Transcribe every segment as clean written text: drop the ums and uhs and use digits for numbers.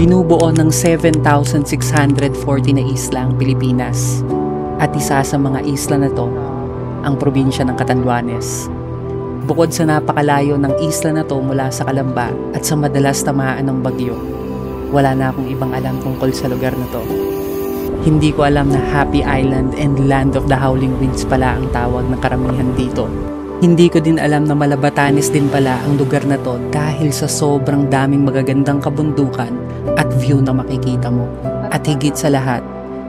Binubuo ng 7,640 na isla ang Pilipinas. At isa sa mga isla na to, ang probinsya ng Catanduanes. Bukod sa napakalayo ng isla na to mula sa Calamba at sa madalas tamaan ng bagyo, wala na akong ibang alam tungkol sa lugar na to. Hindi ko alam na Happy Island and Land of the Howling Winds pala ang tawag ng karamihan dito. Hindi ko din alam na Malabatanes din pala ang lugar na to dahil sa sobrang daming magagandang kabundukan at view na makikita mo. At higit sa lahat,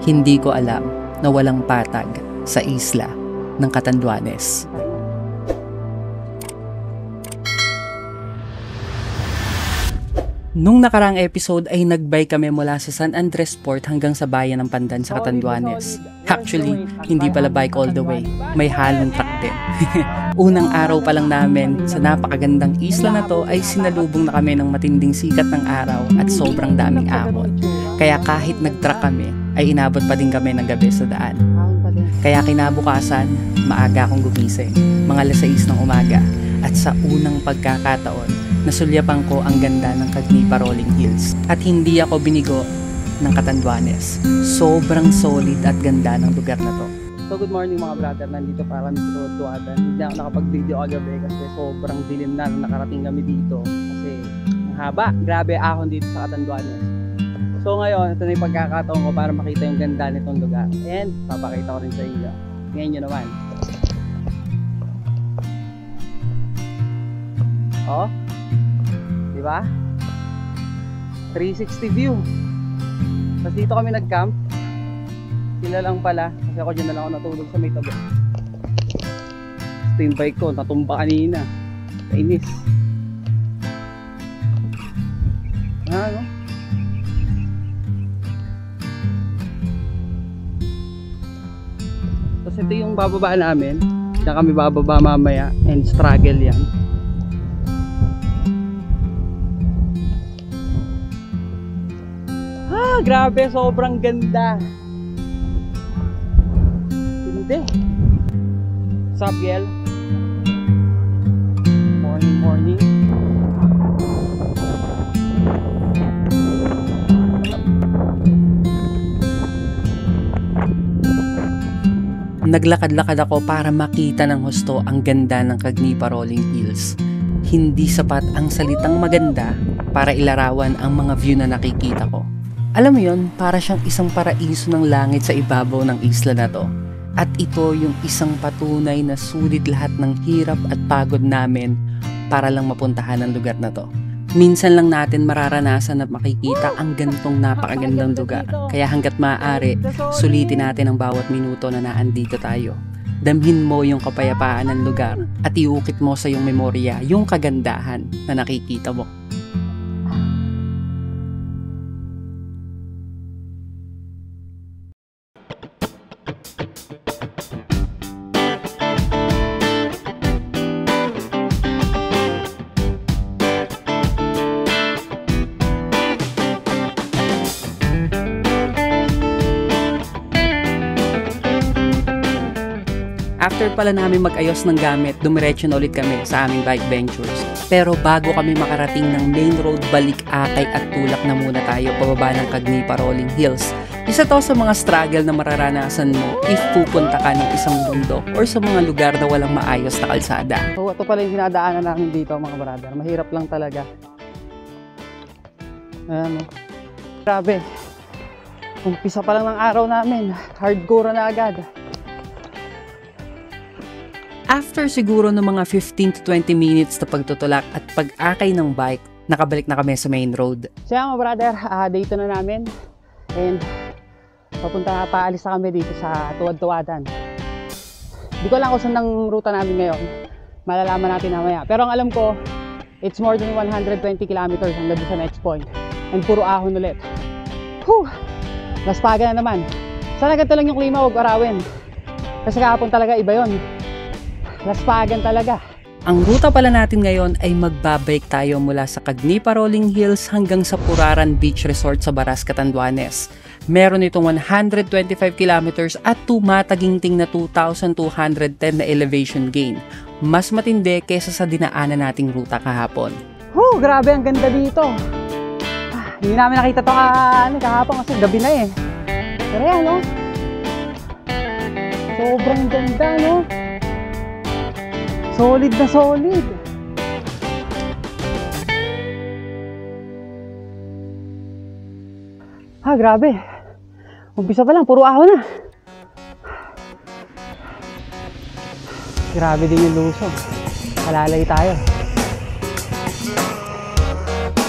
hindi ko alam na walang patag sa isla ng Catanduanes. Nung nakaraang episode ay nagbike kami mula sa San Andres Port hanggang sa bayan ng Pandan sa Catanduanes. Actually, hindi pala bike all the way. May halong truck din. Unang araw pa lang namin sa napakagandang isla na to ay sinalubong na kami ng matinding sikat ng araw at sobrang daming ahon. Kaya kahit nag-truck kami, ay inabot pa din kami ng gabi sa daan. Kaya kinabukasan, maaga akong gumising, mga 6 ng umaga. At sa unang pagkakataon, nasulyapan ko ang ganda ng Cagnipa Rolling Hills. At hindi ako binigo ng Catanduanes. Sobrang solid at ganda ng lugar na to. So good morning mga brother, nandito para sa Tuadan. Hindi ako nakapag-video kagabi kasi sobrang dilim na nung nakarating kami dito. Kasi ang haba, grabe ahon dito sa Catanduanes. So ngayon, ito na yung pagkakataon ko para makita yung ganda nitong lugar. And papakita ko rin sa inyo. Ngayon nyo naman. Oh, diba? 360 view. Tapos dito kami nag-camp. Sila lang pala. Kasi ako dyan na lang ako natulog sa may tabi. Ito yung bike ko. Natumba kanina. Kainis. Ano? Tapos ito yung bababa namin. Diyan kami bababa mamaya. And struggle yan. Grabe, sobrang ganda. Hindi. What's up, Yel? Morning, morning. Naglakad-lakad ako para makita ng husto ang ganda ng Cagnipa Rolling Hills. Hindi sapat ang salitang maganda para ilarawan ang mga view na nakikita ko. Alam mo yun, para siyang isang paraiso ng langit sa ibabaw ng isla na to. At ito yung isang patunay na sulit lahat ng hirap at pagod namin para lang mapuntahan ang lugar na to. Minsan lang natin mararanasan at makikita ang gantong napakagandang lugar. Kaya hanggat maaari, sulitin natin ang bawat minuto na naandito tayo. Damhin mo yung kapayapaan ng lugar at iukit mo sa iyong memorya yung kagandahan na nakikita mo. After pala namin mag-ayos ng gamit, dumiretso na ulit kami sa aming bike ventures. Pero bago kami makarating ng main road, balik akay at tulak na muna tayo pababa ng Cagnipa Rolling Hills. Isa to sa mga struggle na mararanasan mo if pupunta ka ng isang bundok or sa mga lugar na walang maayos na kalsada. So ito pala yung sinadaanan namin dito mga brother. Mahirap lang talaga. Ayan o. Grabe. Umpisa pa lang ng araw namin. Hardcore na agad. After siguro ng mga 15 to 20 minutes na pagtutulak at pag-akay ng bike, nakabalik na kami sa main road. So yan mga brother, dito na namin. And paalis na kami dito sa Tuwad-Tuwadan. Hindi ko lang kung saan ang ruta namin ngayon. Malalaman natin mamaya. Pero ang alam ko, it's more than 120 kilometers hanggang sa next point. And puro ahon ulit. Whew! Laspagan na naman. Sana ganito lang yung klima, huwag arawin. Kasi kahapon talaga iba yon. Laspagan talaga. Ang ruta pala natin ngayon ay magbabike tayo mula sa Cagnipa Rolling Hills hanggang sa Puraran Beach Resort sa Baras, Catanduanes. Meron itong 125 kilometers at tumataginting na 2,210 na elevation gain. Mas matindi kaysa sa dinaanan nating ruta kahapon. Grabe ang ganda dito. Hindi namin nakita to kahapon kasi gabi na eh. Pero yan, no? Sobrang ganda, no? Solid na solid. Grabe. Umpisa pa lang, puro ahon na. Grabe din yung lusog. Kalalay tayo.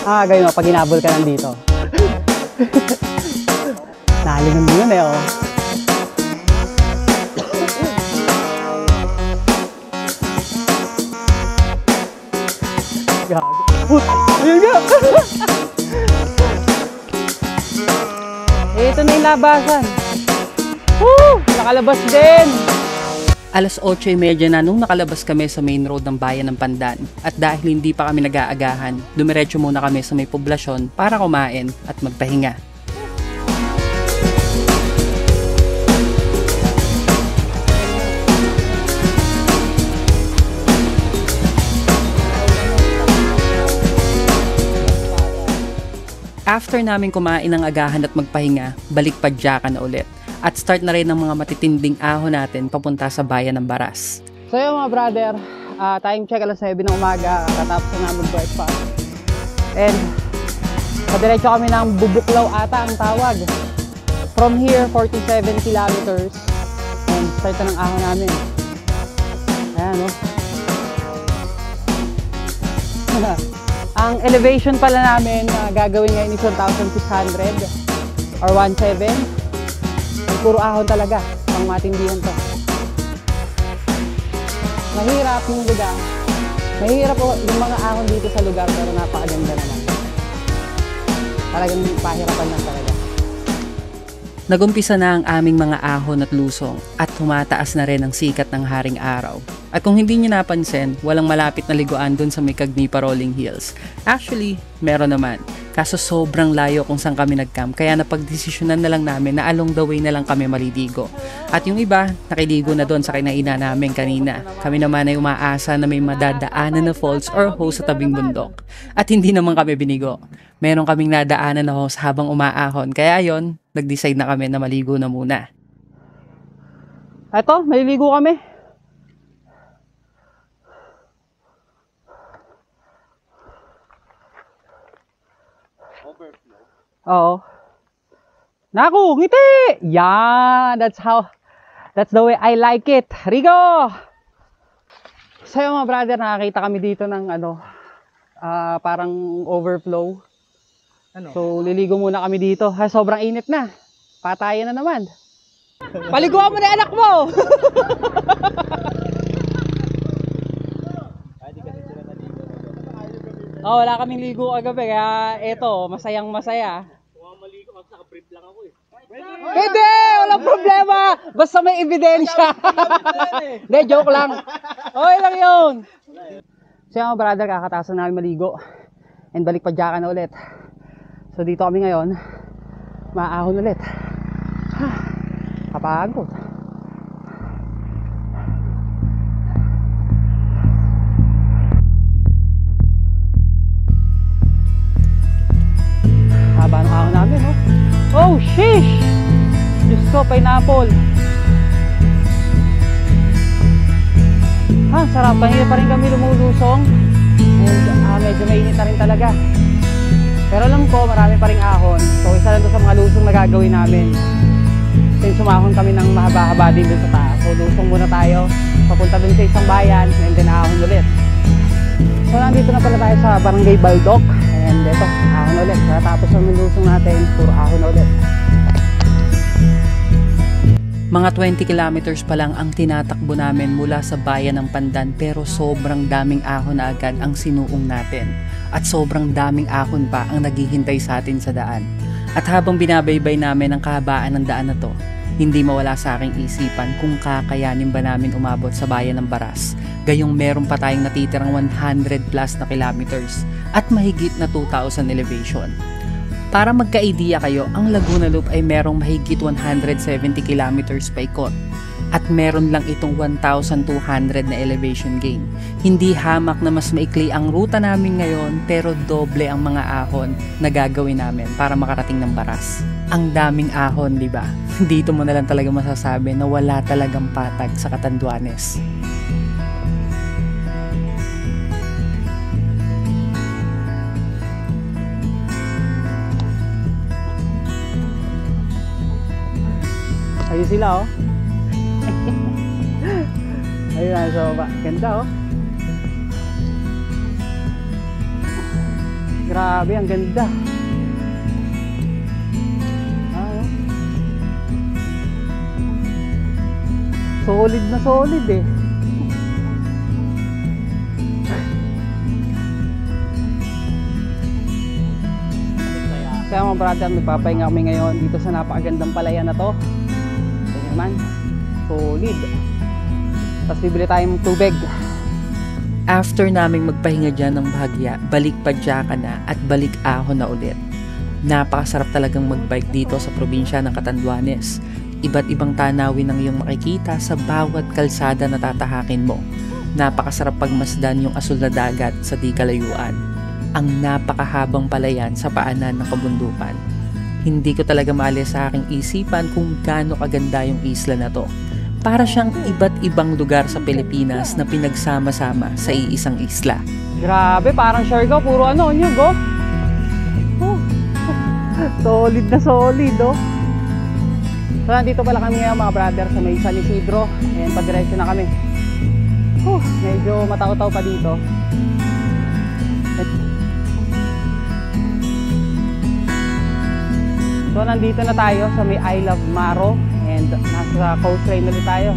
Ganyan, pag hinabol ka nandito. Nalingon mo yun eh, oh. Gago. Ayun nga! Ito na yung labasan. Woo! Nakalabas din! Alas 8:30 na nung nakalabas kami sa main road ng bayan ng Pandan. At dahil hindi pa kami nag-aagahan, dumiretso muna kami sa may poblasyon para kumain at magpahinga. After namin kumain ng agahan at magpahinga, balik padyakan na ulit. At start na rin ng mga matitinding ahon natin papunta sa bayan ng Baras. So yun mga brother, time check alas 7 ng umaga, katapos na namin breakfast. And padiretso kami ng Bubuklaw ata ang tawag. From here, 47 kilometers. And start na ng ahon namin. Ayan, no? Ang elevation pala namin gagawin ngayon is 1,600 or 1,700. Puro ahon talaga, pang matindihan to. Mahirap yung lugar. Mahirap po yung mga ahon dito sa lugar pero napakaganda naman. Talagang pahirapan lang talaga. Nagumpisa na ang aming mga ahon at lusong at tumataas na rin ang sikat ng haring araw. At kung hindi nyo napansin, walang malapit na liguan dun sa may Cagnipa Rolling Hills. Actually, meron naman. Kaso sobrang layo kung saan kami nag-camp kaya napagdesisyonan na lang namin na along the way na lang kami maliligo. At yung iba, nakiligo na doon sa kinainan namin kanina. Kami naman ay umaasa na may madadaanan na falls or hose sa tabing bundok. At hindi naman kami binigo. Meron kaming nadaanan na hose habang umaahon kaya yon, nag-decide na kami na maligo na muna. Eto, maliligo kami. Oo. Naku, ngiti! Yan! That's the way I like it. Rigo! So yung mga brother, nakakita kami dito ng parang overflow. So liligo muna kami dito. Sobrang init na. Patayan na naman. Paliguan mo na anak mo! Wala kaming ligo kagabi, kaya eto, masayang masaya. Kung maligo kasi naka-brief lang ako eh. Pwede! Walang problema! Basta may ebidensya! Hindi, joke lang. Okay lang yun. So yung brother, kakatasan namin maligo. And balik padyakan na ulit. So dito kami ngayon, maahon ulit. Kapagod. Haba ng ahon namin, no? Oh, sheesh! Diyos ko, pineapple. Sarap. Kanina pa rin kami lumulusong. And medyo mainit na rin talaga. Pero alam ko, marami pa rin ahon. So, isa lang doon sa mga lusong na gagawin namin. Then, sumahon kami ng mahaba-haba din doon sa taas. So, lusong muna tayo. Papunta doon sa isang bayan. And then, ahon ulit. So, nandito na pala tayo sa Barangay Baldoc. And ito, ahon ulit. Tapos ang lusong natin, puro ahon ulit. Mga 20 kilometers pa lang ang tinatakbo namin mula sa bayan ng Pandan pero sobrang daming ahon na agad ang sinuong natin. At sobrang daming ahon pa ang naghihintay sa atin sa daan. At habang binabaybay namin ang kahabaan ng daan na to, hindi mawala sa aking isipan kung kakayanin ba namin umabot sa bayan ng Baras. Gayong meron pa tayong natitirang 100 plus na kilometers at mahigit na 2,000 elevation. Para magka-idea kayo, ang Laguna Loop ay merong mahigit 170 kilometers paikot. At meron lang itong 1,200 na elevation gain. Hindi hamak na mas maikli ang ruta namin ngayon, pero doble ang mga ahon na gagawin namin para makarating ng Baras. Ang daming ahon, di ba? Dito mo na lang talaga masasabi na wala talagang patag sa Catanduanes. Ayun sila oh. Ayun na sa baba. Ganda oh. Grabe, ang ganda. Oh. Solid na solid eh. Kaya mga brother, magpapahinga kami ngayon dito sa napakagandang palayan na to. Ito naman, solid. Tapos bibili tayong tubig. After naming magpahinga dyan ng bahagya, balik Padjaka na at balik ahon na ulit. Napakasarap talagang magbike dito sa probinsya ng Catanduanes. Iba't ibang tanawin ang iyong makikita sa bawat kalsada na tatahakin mo. Napakasarap pagmasdan yung asul na dagat sa di kalayuan. Ang napakahabang palayan sa paanan ng kabundukan. Hindi ko talaga maalis sa aking isipan kung gaano kaganda yung isla na to. Para siyang iba't ibang lugar sa Pilipinas na pinagsama-sama sa iisang isla. Grabe, parang Siargao, puro ano, nyug oh. Oh. Solid na solid oh. So nandito pala kami ngayon mga brother sa may San Isidro. Ayan, padiretso na kami. Medyo mataw-taw pa dito. So nandito na tayo sa may I Love Maro. And nasa coastline ulit tayo.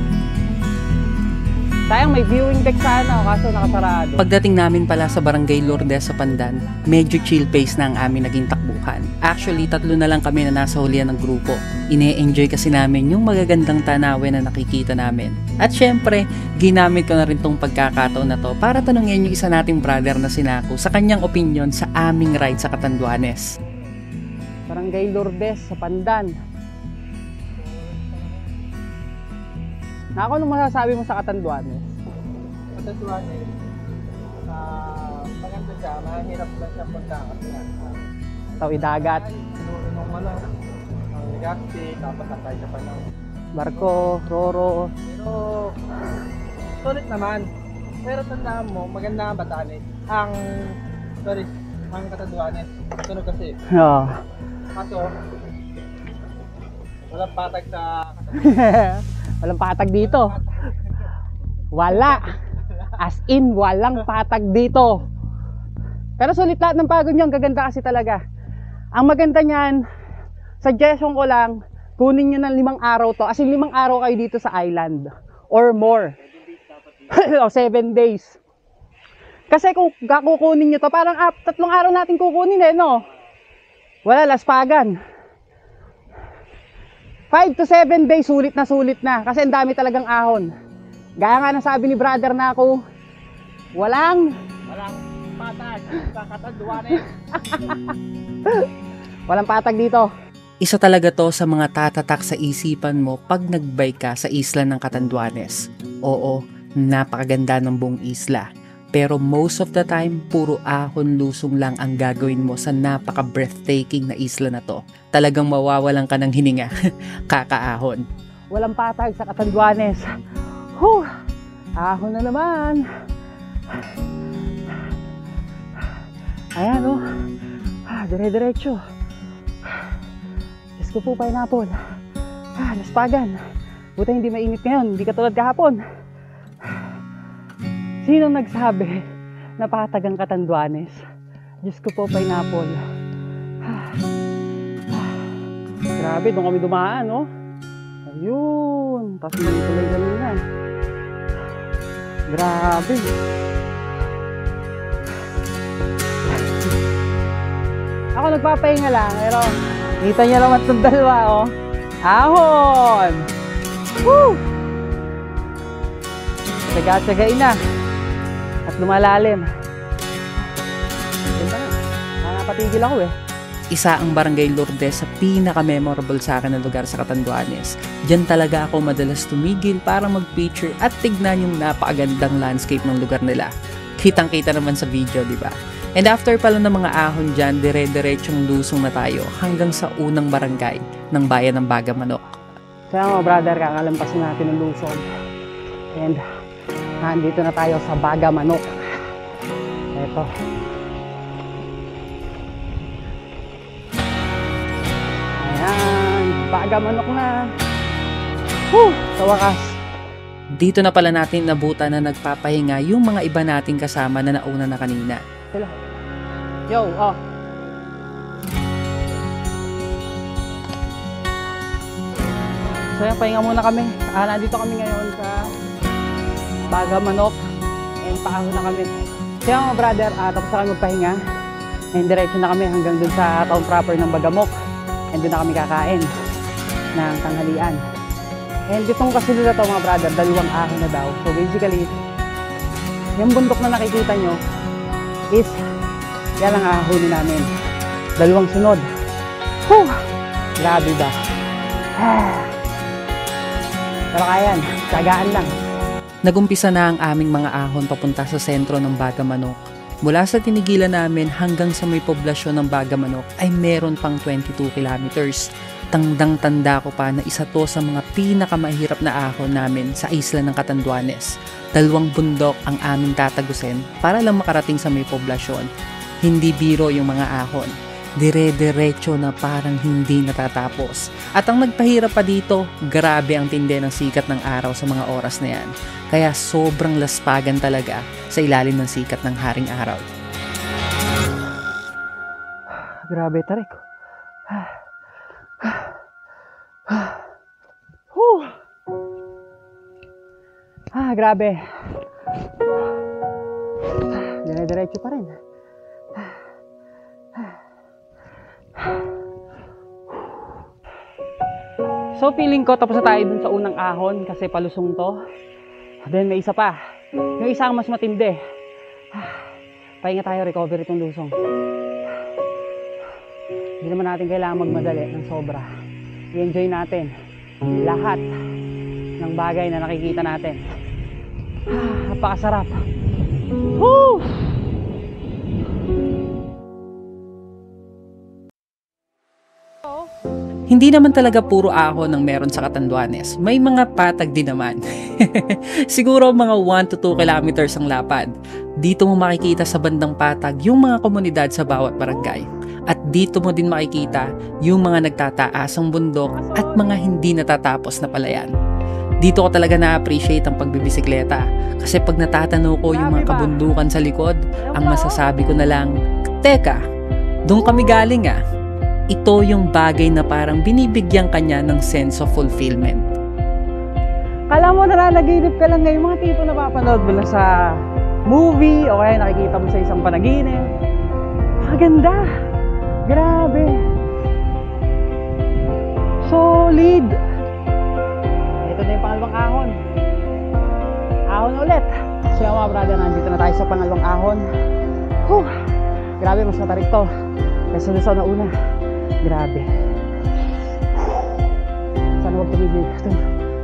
Sayang may viewing deck sana kaso nakasarado. Pagdating namin pala sa Barangay Lourdes sa Pandan, medyo chill pace na ang aming naging takbuhan. Actually, 3 na lang kami na nasa hulihan ng grupo. Ine-enjoy kasi namin yung magagandang tanawin na nakikita namin. At syempre, ginamit ko na rin tong pagkakataon na to para tanungin yung isa nating brother na si Naku sa kanyang opinion sa aming ride sa Catanduanes. Barangay Lourdes sa Pandan. Naku, anong masasabi mo sa Catanduanes? Catanduanes, maganda siya, mahirap lang siya punta kasi Tawid dagat. nung ang Legazpi, tapos nakay siya pa ng Barko, Roro. pero sulit naman. Pero tandaan mo, maganda ang Batanes. Ang Catanduanes, sunog kasi. Oh. Kaso, walang patag sa Walang patag dito. Wala. As in, walang patag dito. Pero sulit lahat ng pagod niyo. Ang gaganda kasi talaga. Ang maganda niyan, suggestion ko lang, kunin niyo ng 5 araw to. As in, 5 araw kayo dito sa island. Or more. O 7 days. Kasi kung kukunin niyo to, parang 3 araw natin kukunin eh, no? Wala, laspagan. 5 to 7 days, sulit na. Kasi ang dami talagang ahon. Gaya nga nasabi ni brother na ako, walang patag sa Catanduanes. walang patag dito. Isa talaga to sa mga tatatak sa isipan mo pag nagbike ka sa isla ng Catanduanes. Oo, napakaganda ng buong isla. Pero most of the time, puro ahon lusong lang ang gagawin mo sa napaka-breathtaking na isla na to. Talagang mawawalan ka ng hininga. Kakaahon. Walang patag sa Catanduanes. Ahon na naman. Ayan oh. Dire-diretso. Diyos ko po, pineapple. Laspagan. Buti hindi mainit ngayon. Hindi katulad kahapon. Sinong nagsabi na patag ang Catanduanes? Diyos ko po, pineapple. Grabe, doon kami dumaan, no? Ayun. Tapos may tuloy na. Grabe. Ako nagpapahinga lang, pero kita niyo naman itong dalawa, oh. Ahon! Woo! Tsaga-tsagain na. At lumalalim. Ganda na. Napatigil ako eh. Isa ang Barangay Lourdes sa pinaka-memorable sa akin na lugar sa Catanduanes. Diyan talaga ako madalas tumigil para mag-picture at tignan yung napakagandang landscape ng lugar nila. Kitang-kita naman sa video, di ba? And after pala ng mga ahon dyan, dire-diretsong lusong na tayo hanggang sa unang barangay ng bayan ng Bagamanok. Kaya mga brother, kakalampasin natin ng Luzon. And nandito na tayo sa Bagamanok. Ito. Ayan, Bagamanok na. Sa wakas. Dito na pala natin nabutan na nagpapahinga yung mga iba nating kasama na nauna na kanina. Yo, So yan, pahinga muna kami. Nandito kami ngayon sa Bagamanok. And paahon na kami. So yan mga brother, tapos na kami magpahinga. And diretso na kami hanggang dun sa town proper ng Bagamok. And dun na kami kakain ng tanghalian. And itong kasi nila to mga brother, dalawang ahon na daw. So basically, yung bundok na nakikita nyo is yan ang ahunin namin. Dalawang sunod. Grabe ba? Pero kayan, tsagaan lang. Nagumpisa na ang aming mga ahon papunta sa sentro ng Bagamanok. Mula sa tinigilan namin hanggang sa may poblasyon ng Bagamanok ay meron pang 22 kilometers. Tandang-tanda ko pa na isa to sa mga pinakamahirap na ahon namin sa isla ng Catanduanes. 2 bundok ang aming tatagusin para lang makarating sa may poblasyon. Hindi biro yung mga ahon. Dire-diretso na parang hindi natatapos. At ang nagpahirap pa dito, grabe ang tindi ng sikat ng araw sa mga oras na yan. Kaya sobrang laspagan talaga sa ilalim ng sikat ng haring araw. Grabe, tarik. Grabe. Dire-diretso pa rin. So feeling ko tapos na tayo dun sa unang ahon kasi palusong to. Then may isa pa. Yung isa ang mas matindi. Pahinga tayo, recover itong lusong. Hindi naman natin kailangan magmadali ng sobra. I-enjoy natin lahat ng bagay na nakikita natin. Napakasarap. Woo! Hindi naman talaga puro ahon ang meron sa Catanduanes. May mga patag din naman. Siguro mga 1 to 2 kilometers ang lapad. Dito mo makikita sa bandang patag yung mga komunidad sa bawat barangay. At dito mo din makikita yung mga nagtataasang bundok at mga hindi natatapos na palayan. Dito ko talaga na-appreciate ang pagbibisikleta. Kasi pag natatanaw ko yung mga kabundukan sa likod, ang masasabi ko na lang, teka, doon kami galing ah. Ito yung bagay na parang binibigyan kanya ng sense of fulfillment. Kala mo nalalaginip ka lang ngayon, mga tipo na papanood mo lang sa movie o kaya nakikita mo sa isang panaginip. Maganda! Grabe! Solid! Ito na yung pangalawang ahon. Ahon ulit! So yung mga brother, nandito na tayo sa pangalawang ahon. Grabe, mas matarik to kaysa doon sa una. Grabe. Sana huwag tumigil.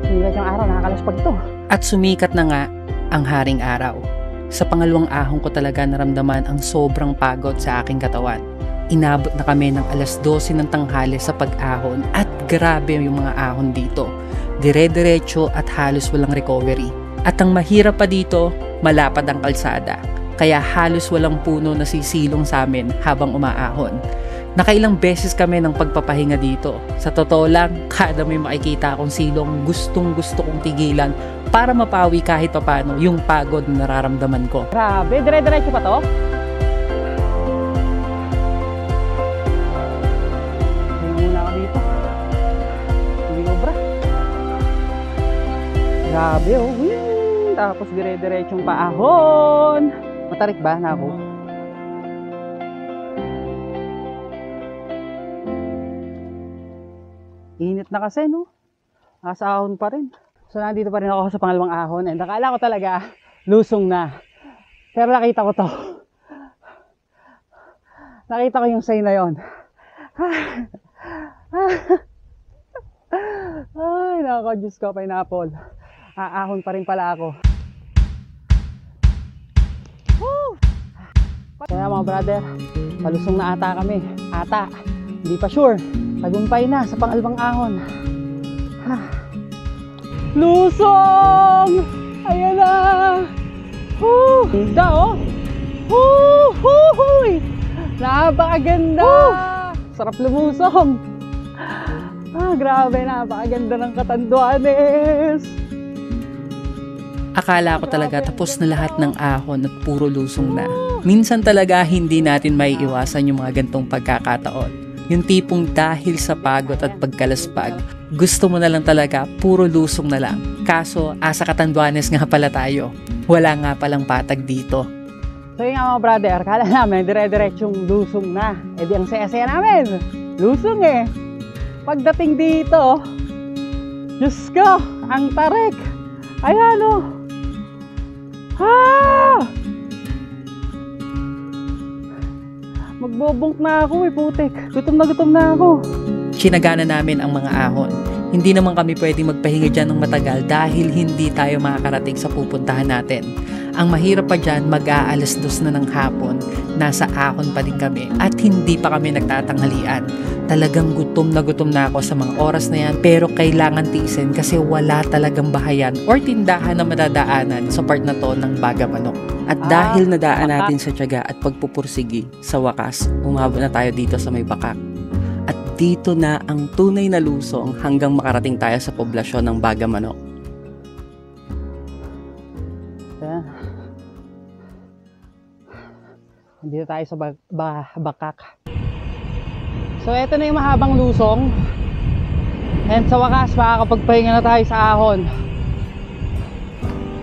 Sumikat yung araw, nakakalaspag to. At sumikat na nga ang haring araw. Sa pangalawang ahon ko talaga naramdaman ang sobrang pagod sa aking katawan. Inabot na kami ng 12:00 ng tanghali sa pag-ahon at grabe yung mga ahon dito. Dire-diretso at halos walang recovery. At ang mahirap pa dito, malapad ang kalsada. Kaya halos walang puno na sisilong sa amin habang umaahon. Nakailang beses kami ng pagpapahinga dito. Sa totoo lang, kada may makikita akong silong, gustong-gusto kong tigilan para mapawi kahit papano yung pagod na nararamdaman ko. Grabe, dire-diretso pa to? Tingnan muna ako dito. Hindi obra. Grabe oh. Tapos dire-diretsong paahon. Matarik ba na ako? Init na kasi, no? Nasa ahon pa rin. So, nandito pa rin ako sa pangalawang ahon. And akala ko talaga, lusong na. Pero nakita ko to. Nakita ko yung sign na yon. Ay, nako, Diyos ko, pineapple. Aahon pa rin pala ako. Woo! Kaya mga brother, palusong na ata kami. Ata, hindi pa sure. Tagumpay na sa pangalawang ahon. Lusong! Ayan na! Woo! Ganda oh! Woo! Woo! Napakaganda! Sarap lumusong! Grabe, napakaganda ng Catanduanes! Akala ko talaga tapos na lahat ng ahon at puro lusong na. Minsan talaga hindi natin maiiwasan yung mga gantong pagkakataon. Yung tipong dahil sa pagod at pagkalaspag, gusto mo na lang talaga puro lusong na lang. Kaso, asa Catanduanes nga pala tayo. Wala nga palang patag dito. So yun nga mga brother, kala namin dire-diretsyong lusong na. Eh di ang saya-saya namin. Lusong eh. Pagdating dito, Diyos ko, ang tarik. Ayan o. Magbobongk na ako putik. Gutom na ako. Sinagana namin ang mga ahon. Hindi naman kami pwedeng magpahinga dyan ng matagal dahil hindi tayo makakarating sa pupuntahan natin. Ang mahirap pa dyan, mag-aalas 2 na ng hapon, nasa ahon pa din kami at hindi pa kami nagtatanghalian. Talagang gutom na ako sa mga oras na yan, pero kailangan tiisin kasi wala talagang bahayan or tindahan na madadaanan sa part na to ng Baga Manok. At dahil nadaan natin sa tiyaga at pagpupursigi, sa wakas, umabot na tayo dito sa may Bakak. At dito na ang tunay na lusong hanggang makarating tayo sa poblasyon ng Baga Manok. Ayan. Dito tayo sa Bakak. So eto na yung mahabang lusong. And sa wakas, makakapagpahinga na tayo sa ahon.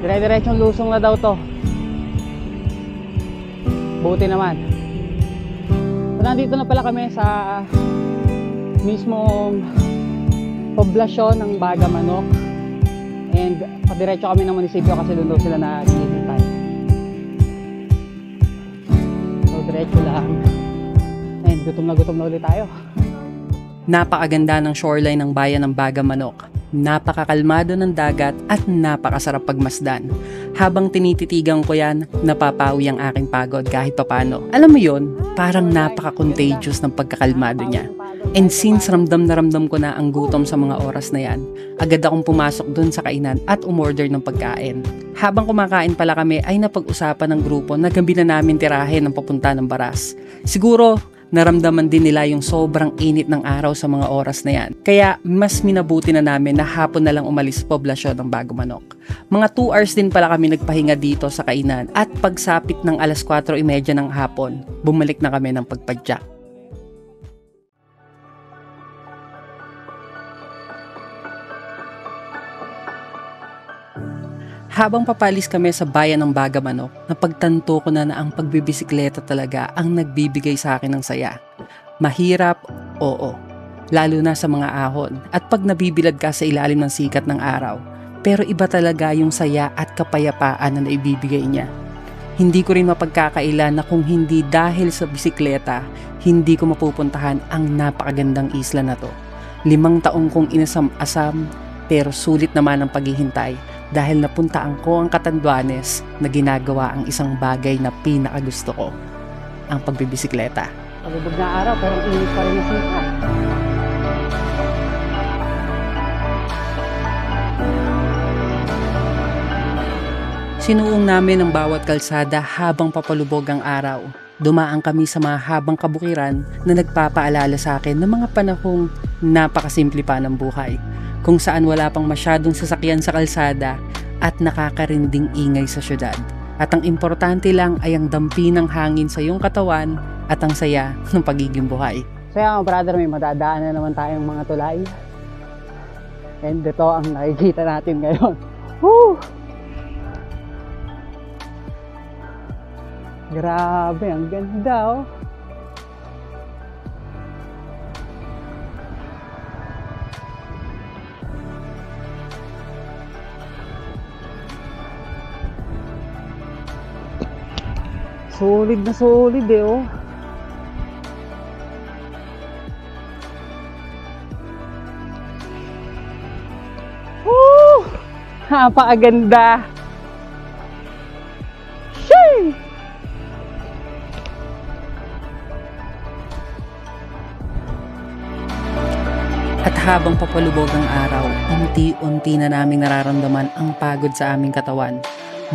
Dire-diretsong lusong na daw to. Buti naman. So nandito na pala kami sa mismong poblasyon ng Baga Manok. And padiretso kami ng munisipyo kasi doon daw sila naghihintay. So diretso lang. And gutom na ulit tayo. Napakaganda ng shoreline ng bayan ng Baga Manok. Napakakalmado ng dagat at napakasarap pagmasdan. Habang tinititigan ko yan, napapawi ang aking pagod kahit papano. Alam mo yon, parang napaka-contagious ng pagkakalmado niya. And since ramdam na ramdam ko na ang gutom sa mga oras na yan, agad akong pumasok dun sa kainan at umorder ng pagkain. Habang kumakain pala kami ay napag-usapan ng grupo na gabi na namin tirahin ng papunta ng Baras. Siguro, naramdaman din nila yung sobrang init ng araw sa mga oras na yan. Kaya mas minabuti na namin na hapon na lang umalis sa poblasyon ng Baga Manok. Mga 2 hours din pala kami nagpahinga dito sa kainan at pagsapit ng alas 4:30 ng hapon, bumalik na kami ng pagpadyak. Habang papalis kami sa bayan ng Baga Manok, napagtanto ko na ang pagbibisikleta talaga ang nagbibigay sa akin ng saya. Mahirap, oo. Lalo na sa mga ahon at pag nabibilad ka sa ilalim ng sikat ng araw. Pero iba talaga yung saya at kapayapaan na naibibigay niya. Hindi ko rin mapagkakailan na kung hindi dahil sa bisikleta, hindi ko mapupuntahan ang napakagandang isla na to. 5 taong kong inasam-asam, pero sulit naman ang paghihintay. Dahil napuntaan ko ang Catanduanes na ginagawa ang isang bagay na pinakagusto ko, ang pagbibisikleta. Pagubog na araw pero ang init pa rin ang sikat. Sinuong namin ang bawat kalsada habang papalubog ang araw. Dumaan kami sa mahabang kabukiran na nagpapaalala sa akin ng mga panahong napakasimple pa ng buhay. Kung saan wala pang masyadong sasakyan sa kalsada at nakakarinding ingay sa syudad. At ang importante lang ay ang dampi ng hangin sa iyong katawan at ang saya ng pagiging buhay. So yan mga brother, may madadaan na naman tayong mga tulay. And ito ang nakikita natin ngayon. Woo! Grabe, ang ganda oh. Solid na solid eh oh. Napakaganda! Sheesh! At habang papalubog ang araw, unti-unti na naming nararamdaman ang pagod sa aming katawan.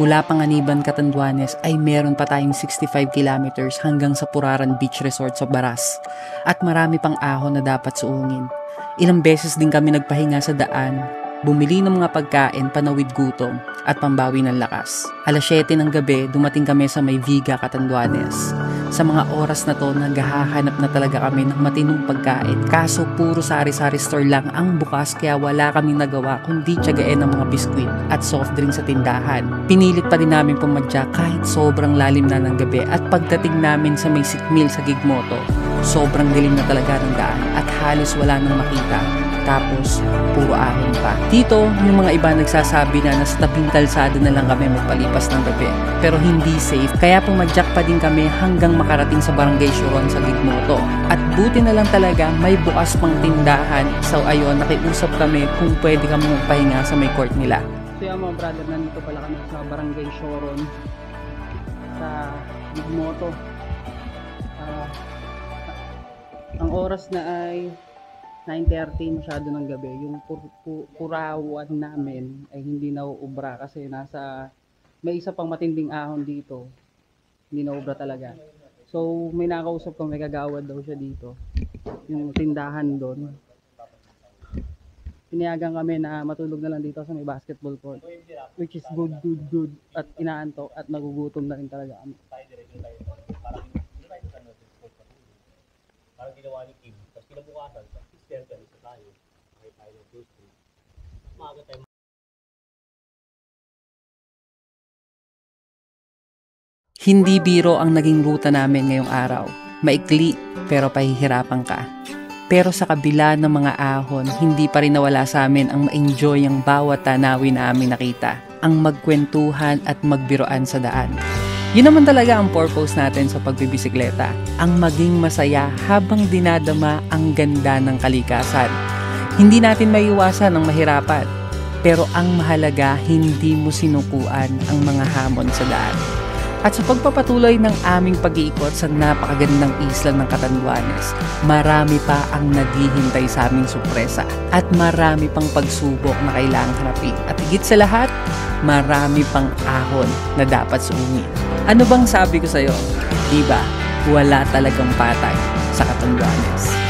Mula Panganiban, Catanduanes ay meron pa tayong 65 kilometers hanggang sa Puraran Beach Resort sa Baras. At marami pang ahon na dapat suungin. Ilang beses din kami nagpahinga sa daan, bumili ng mga pagkain, panawid gutom, at pambawi ng lakas. Alas 7 ng gabi, dumating kami sa May Viga, Catanduanes. Sa mga oras na to, naghahanap na talaga kami ng matinong pagkain. Kaso puro sari-sari store lang ang bukas kaya wala kaming nagawa kundi tiyagain ng mga biskwit at soft drink sa tindahan. Pinilit pa din namin pumadya kahit sobrang lalim na ng gabi at pagdating namin sa May Sikmil sa Gigmoto, sobrang dilim na talaga ng daan at halos wala nang makita. Tapos, puro ahon pa. Dito, yung mga iba nagsasabi na nasa tabing kalsada na lang kami magpalipas ng gabi. Pero hindi safe, kaya pumadyak pa din kami hanggang makarating sa Barangay Shuron sa Gigmoto. At buti na lang talaga, may bukas pang tindahan. So ayun, nakiusap kami kung pwede kami magpahinga sa may court nila. So yung mga brother, nandito pala kami sa Barangay Shuron sa Gigmoto. Ang oras na ay 9:30, masyado ng gabi. Yung purawan namin ay hindi nauubra kasi may isa pang matinding ahon dito. Hindi nauubra talaga. So may nakausap ko, may kagawad daw siya dito. Yung tindahan doon. Pinayagan kami na matulog na lang dito sa may basketball court. Which is good. At inaantok at nagugutom na rin talaga kami. Parang ginawa ni Kim. Tapos kinabukasan, isa tayo. Kahit tayo ng Tuesday. Maaga tayo. Hindi biro ang naging ruta namin ngayong araw. Maikli, pero pahihirapan ka. Pero sa kabila ng mga ahon, hindi pa rin nawala sa amin ang ma-enjoy ang bawat tanawin na aming nakita. Ang magkwentuhan at magbiroan sa daan. Yun naman talaga ang purpose natin sa pagbibisikleta. Ang maging masaya habang dinadama ang ganda ng kalikasan. Hindi natin maiiwasan ang mahirapan. Pero ang mahalaga, hindi mo sinukuan ang mga hamon sa daan. At sa pagpapatuloy ng aming pag-iikot sa napakagandang isla ng Catanduanes, marami pa ang naghihintay sa aming sorpresa at marami pang pagsubok na kailangang harapin. At higit sa lahat, marami pang ahon na dapat suungin. Ano bang sabi ko sa'yo? Diba, wala talagang patay sa Catanduanes.